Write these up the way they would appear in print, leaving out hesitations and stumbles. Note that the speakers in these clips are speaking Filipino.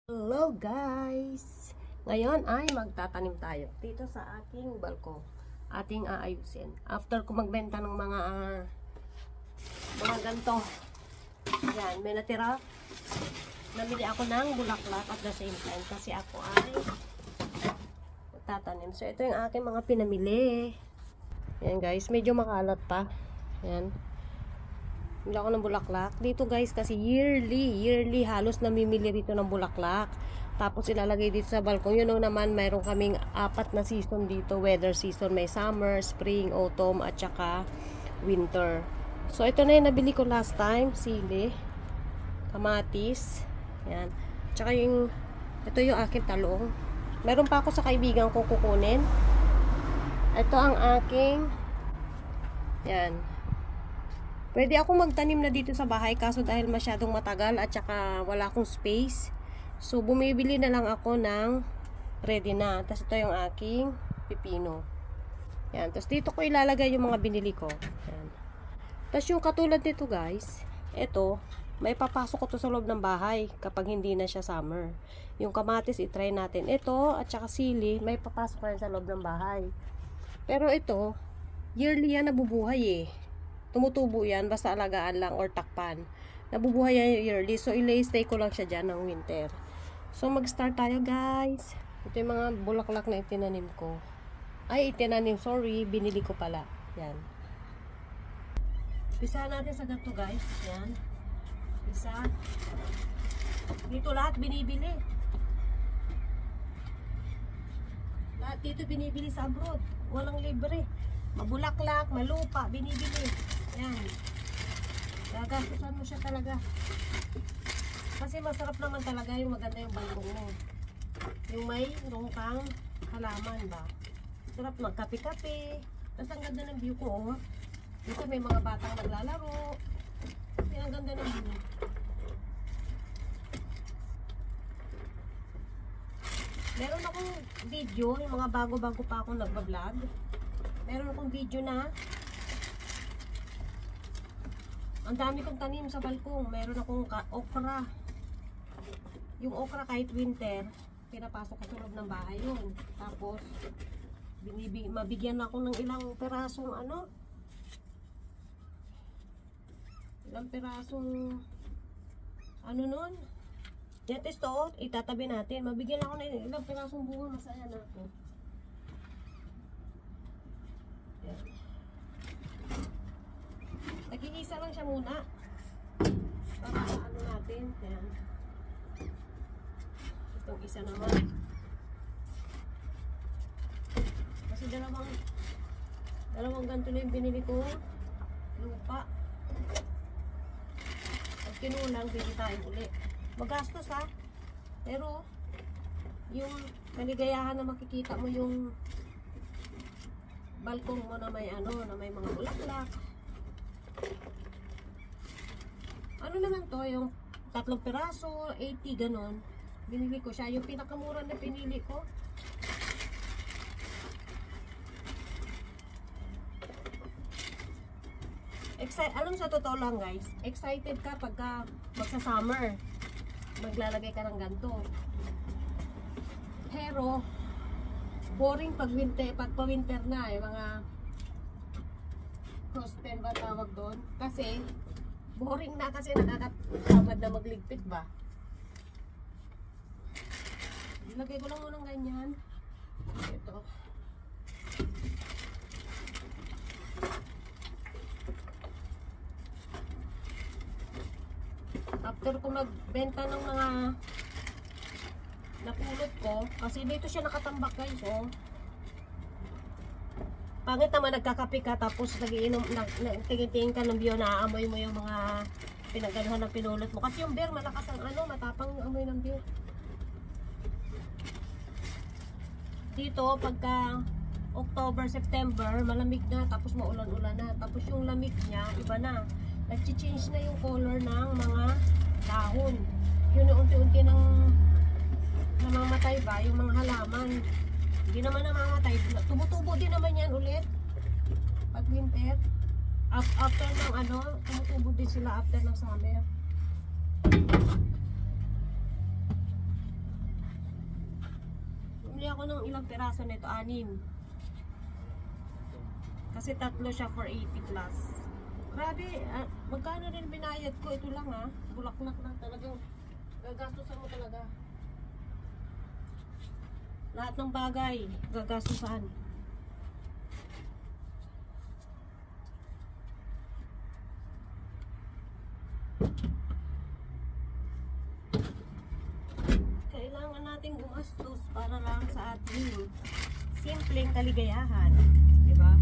Hello guys! Ngayon ay magtatanim tayo dito sa aking balko. Ating aayusin. After ko magbenta ng mga ganito. Yan, may natira. Namili ako ng bulaklak at the same time kasi ako ay magtatanim. So ito yung aking mga pinamili. Yan guys, medyo makalat pa. Yan. Bili ako ng bulaklak. Dito guys, kasi yearly halos namimili rito ng bulaklak. Tapos ilalagay dito sa balkon. You know naman, mayroon kaming 4 na season dito. Weather season, may summer, spring, autumn, at saka winter. So ito na yung nabili ko last time. Sili, kamatis. Yan. Tsaka ito yung aking talong. Meron pa ako sa kaibigan ko kukunin. Ito ang aking, yan. Pwede ako magtanim na dito sa bahay kaso dahil masyadong matagal at saka wala akong space. So bumibili na lang ako ng ready na. Tapos ito yung aking pipino. Yan. Tapos dito ko ilalagay yung mga binili ko. Yan. Tapos yung katulad nito guys, ito, may papasok ko to sa loob ng bahay kapag hindi na siya summer. Yung kamatis, itry natin. Ito at saka sili, may papasok rin sa loob ng bahay. Pero ito, yearly yan nabubuhay eh. Tumutubo yan, basta alagaan lang or takpan. Nabubuhay yan yearly. So, i-stay ko lang siya dyan ng winter. So, mag-start tayo guys. Ito yung mga bulaklak na itinanim ko. Ay, sorry. Binili ko pala. Yan. Pisahan natin sa ganito guys. Yan. Isa. Dito lahat binibili. Lahat dito binibili sa abroad. Walang libre. Mabulaklak, malupa, binibili. Yan. Gagastusan mo siya talaga. Kasi masarap naman talaga yung maganda yung balkong mo. Yung may rongkang halaman ba. Sarap magkape-kape. Tapos ang ganda ng view ko. Oh. Dito may mga batang naglalaro. Kasi ang ganda ng view. Meron akong video, yung mga bago-bago pa akong nagbablog. Meron akong video na ang dami kong tanim sa balkong. Meron akong okra. Yung okra kahit winter, pinapasok ko sa loob ng bahay yun. Tapos, mabigyan ako ng ilang perasong nun. Yan to, itatabi natin. Mabigyan ako ng ilang perasong bunga. Masaya na ako. Nagigisa lang siya muna para natin. Ayan. Itong isa naman kasi dalawang ganito na yung binili ko lupa. Pag kinulang bili tayo ulit. Magastos ha, pero yung kaligayahan na makikita mo yung balkong mo na may na may mga bulaklak. Ano naman to, yung 3 piraso, 80 ganon. Binili ko siya, yung pinakamura na pinili ko. Alam sa totoo lang guys, excited ka pagka magsa-summer. Maglalagay ka ng ganito. Pero boring pag pa-winter na eh, mga crosspen ba tawag doon? Kasi boring na kasi nakakatamad na magligpit ba? Ilagay ko lang muna ng ganyan. Ito. After ko magbenta ng mga napulot ko, kasi dito siya nakatambak guys, oh. Pangit naman nagkakape ka tapos nagiinom, tingin-tingin ka ng view, naaamoy mo yung mga pinagaluhan ng pinulot mo. Kasi yung beer, malakas ang matapang yung amoy ng beer. Dito, pagka October, September, malamig na, tapos maulan-ulan na. Tapos yung lamig niya, iba na. Nag-change na yung color ng mga dahon. Yun yung unti-unti nang namamatay ba, yung mga halaman. Hindi naman namamatay. Tumutubo din naman yan ulit. Pag winter. After ng tumutubo din sila after ng summer. ako ng ilang piraso nito, 6. Kasi 3 siya for 80 plus. Grabe, magkano rin binayad ko? Ito lang bulaklak lang talagang gagastusan mo talaga. Lahat ng bagay, gagastusan. Kailangan nating gumastos para lang sa ating simpleng kaligayahan. Diba?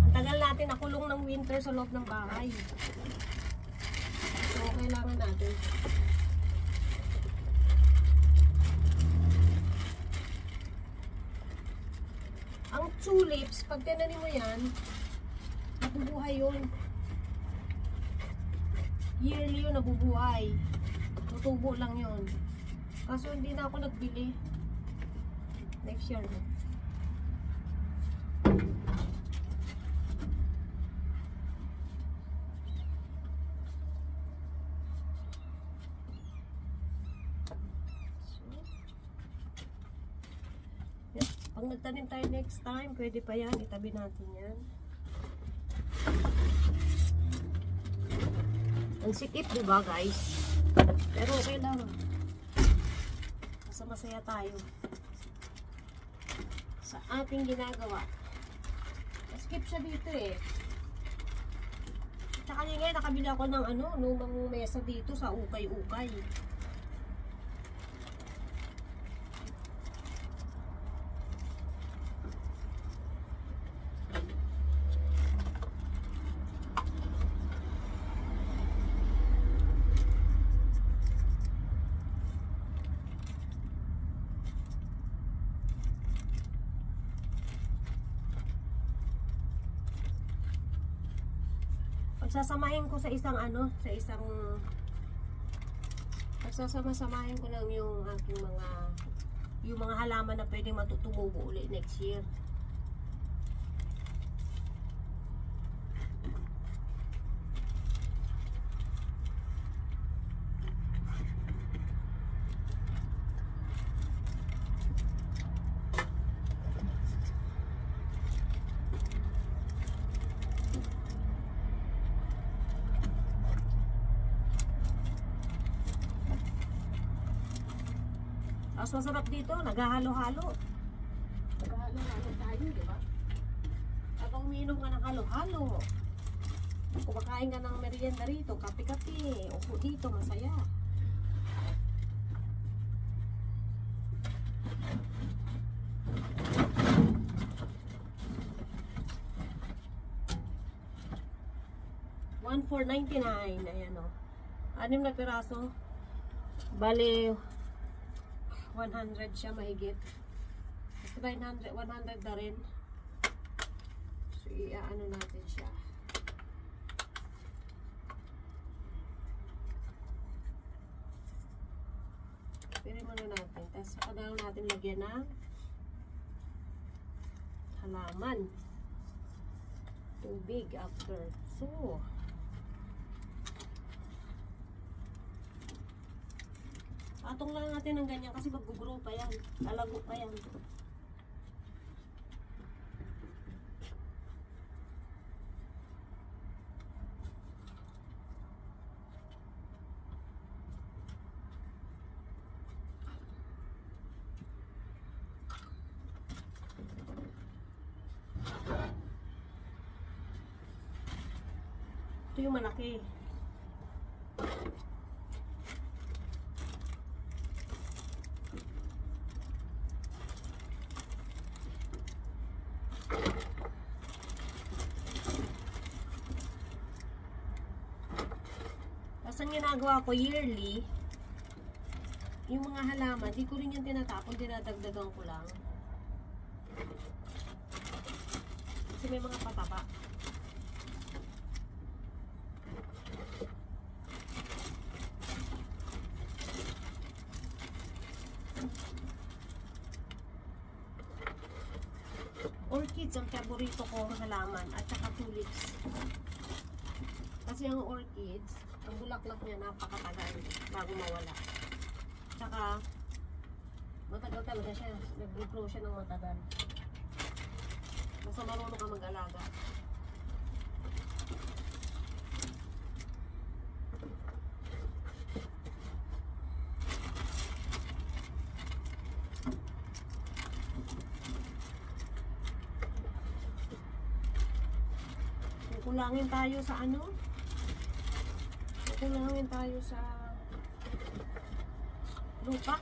Ang tagal natin nakulong ng winter sa loob ng bahay. So, kailangan natin. Ang tulips, pag tinanim mo yan, nabubuhay yun. Yearly yun nabubuhay. Tutubo lang yun. Kaso hindi na ako nagbili. Next year na. Pag nagtanim tayo next time, pwede pa yan. Itabi natin yan. Ang sikip, diba guys? Pero okay lang. Basta masaya tayo sa ating ginagawa. Skip siya dito eh. Tsaka ngayon, nakabili ako ng lumang mesa dito sa ukay-ukay. Pagsasamahin ko sa isang pagsasama-samahin ko lang yung aking mga halaman na pwedeng matutumubo ulit next year. Mas masarap dito, naghahalo-halo. Naghahalo-halo tayo, di ba? Kapag umiinom ka ng halo-halo, kumakain ka ng merienda rito, kape-kape, upo dito, masaya. $1,499, ayan o. 6 na piraso. Bale, 100 siya mahigit. Basta 100 na rin. So, iaano natin siya. Pili muna natin. Tapos, padalang natin lagyan ng halaman. Tubig after. So, patong lang natin ng ganyan kasi mag-grow pa yan. Lalago pa yan. Ito yung malaki. Ang ginagawa ko yearly, yung mga halaman, di ko rin yung tinatapon, dinadagdagan ko lang. Kasi may mga pataba. Orchids ang paborito ko halaman at saka tulips. Kasi ang orchids, ang bulaklak niya napakatagal bago mawala. Tsaka Matagal talaga siya. Nag-grow siya ng matagal. Basta marunong ka mag-alaga. Kukulangin tayo sa ano? Kukulangin tayo sa lupa.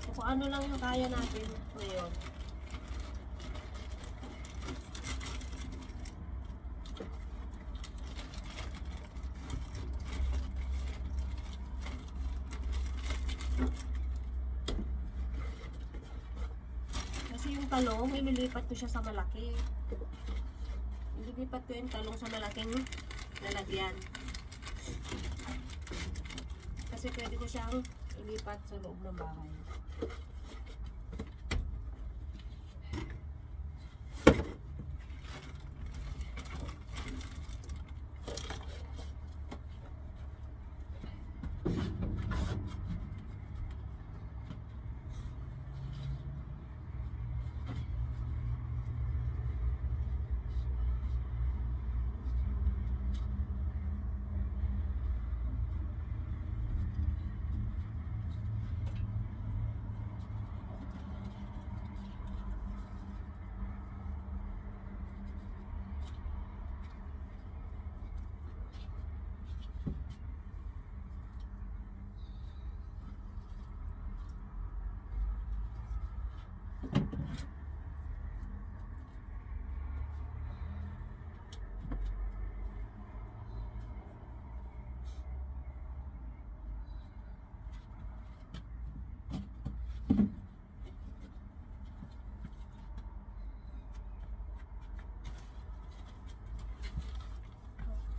So, kung ano lang yung kaya natin ngayon. Kasi yung talong, ililipat ko siya sa malaki. Ililipat ko yung talong sa malaking lalagyan. Kasi pwede ko siyang ilipat sa loob ng bahay.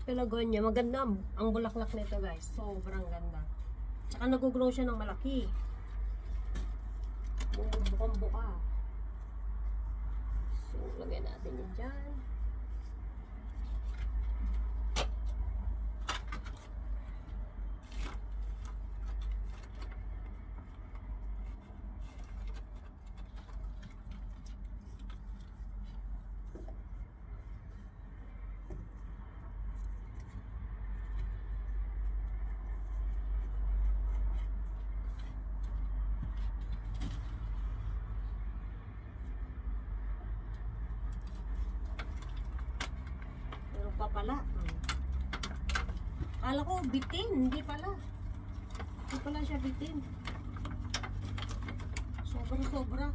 Pelagonia, maganda ang bulaklak nito guys. Sobrang ganda. Tsaka nag-grow siya ng malaki. Bukang-buka. So, lagyan natin yun dyan. Pa pala. Akala ko bitin, hindi pala. Hindi pala siya bitin. Sobra-sobra.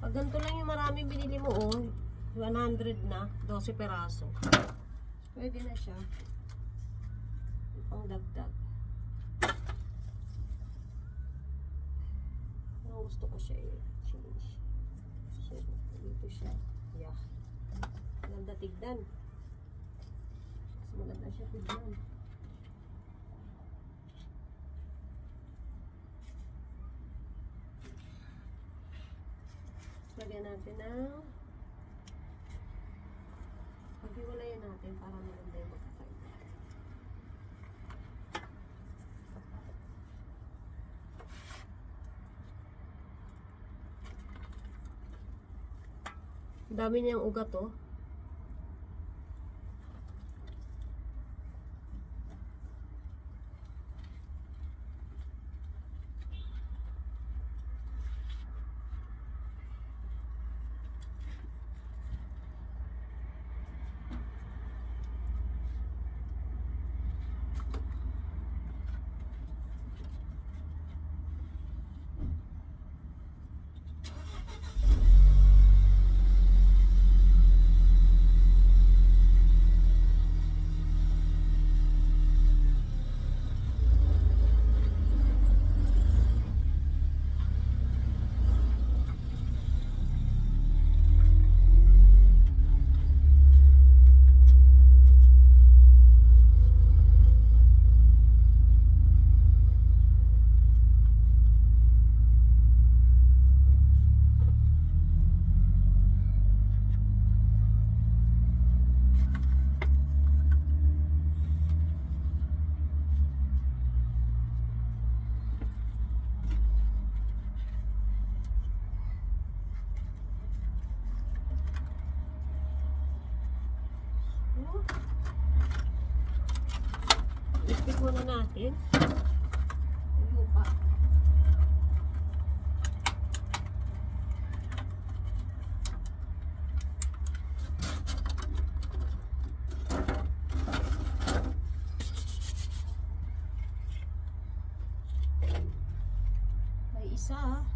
Pag ganito lang yung maraming binili mo, oh, 100 na, 12 peraso. Pwede na siya. Pang dagdag. Gusto ko siya i-change. So, dito siya. Yeah. Maganda tignan. Mas maganda siya tignan. Lagyan natin ng paghiwalayan natin para maganda yung magkakaiba. Dami niyang ugat, oh. Toothpick muna natin. Ayun pa. May isa.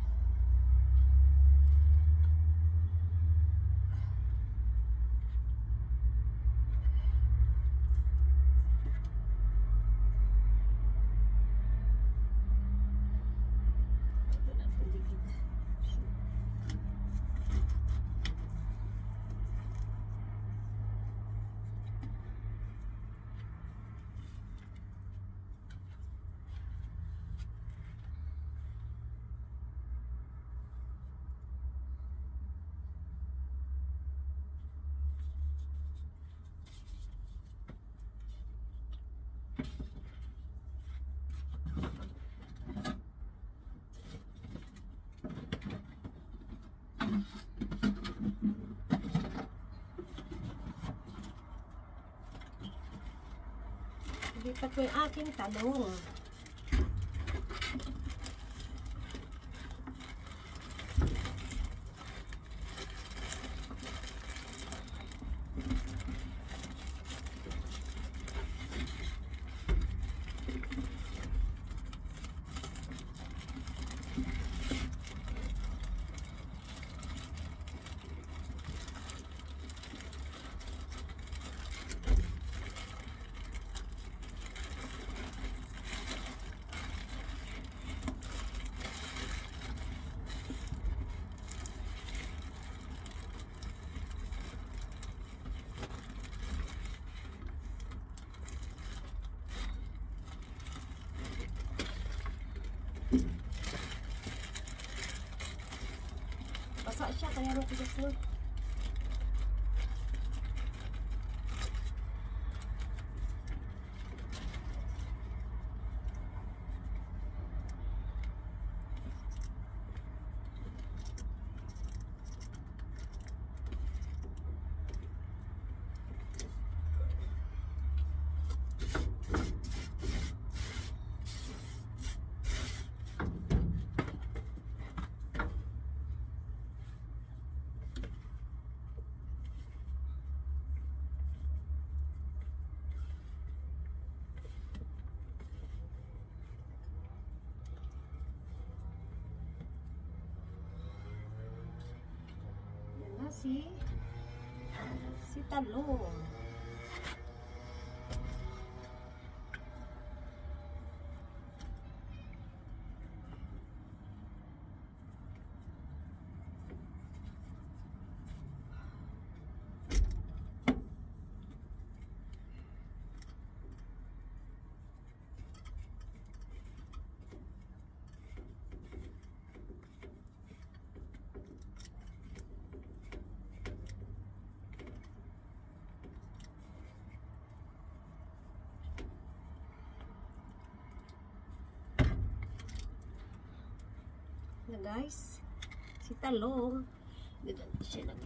Lipat ko yung aking talong. Basa siya, kaya matigas na. Si talong. Na guys, si talong. Ganito siya lang.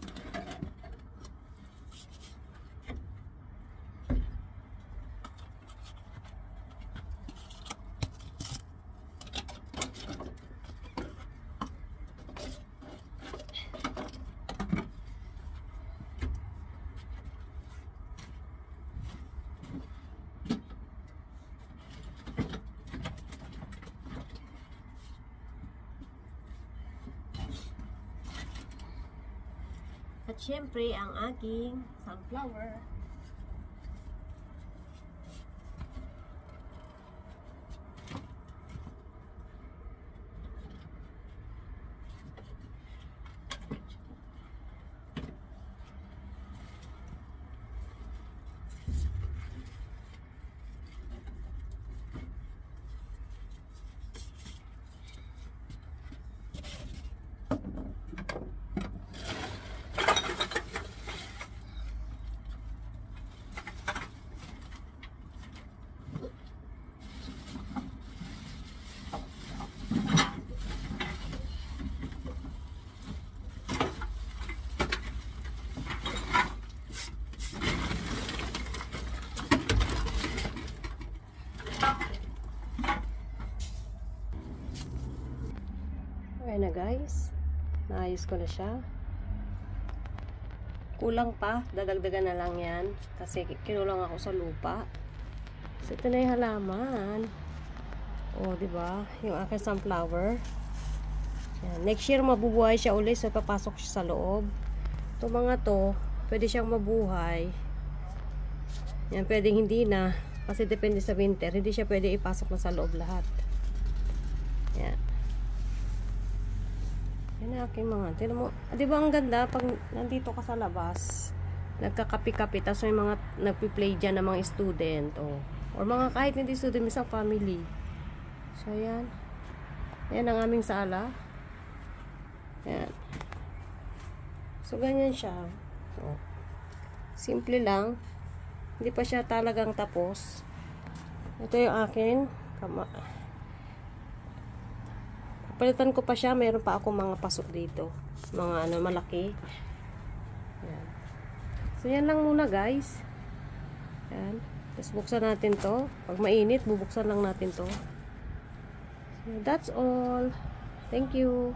At syempre, ang aking sunflower. Ayan na guys. Naayos ko na siya. Kulang pa. Dadagdagan na lang yan. Kasi kinulang ako sa lupa. So, ito na yung halaman. O, diba? Yung aking sunflower. Yan. Next year, mabubuhay siya ulit. So, papasok siya sa loob. Ito mga to, pwede siyang mabuhay. Yan, pwedeng hindi na. Kasi depende sa winter. Hindi siya pwede ipasok na sa loob lahat. Yan. Yan ang aking mga. Tignan mo. Di ba ang ganda pag nandito ka sa labas, nagkakapi-kapi, tapos may mga nagpi-play dyan ng mga student. Or mga kahit hindi student, isang family. So, yan. Yan ang aming sala. Yan. So, ganyan siya. Simple lang. Hindi pa siya talagang tapos. Ito yung akin. Palitan ko pa siya. Meron pa ako mga pasok dito. Mga malaki. Yan. So, yan lang muna guys. Yan. Tapos buksan natin to. Pag mainit, bubuksan lang natin to. So, that's all. Thank you.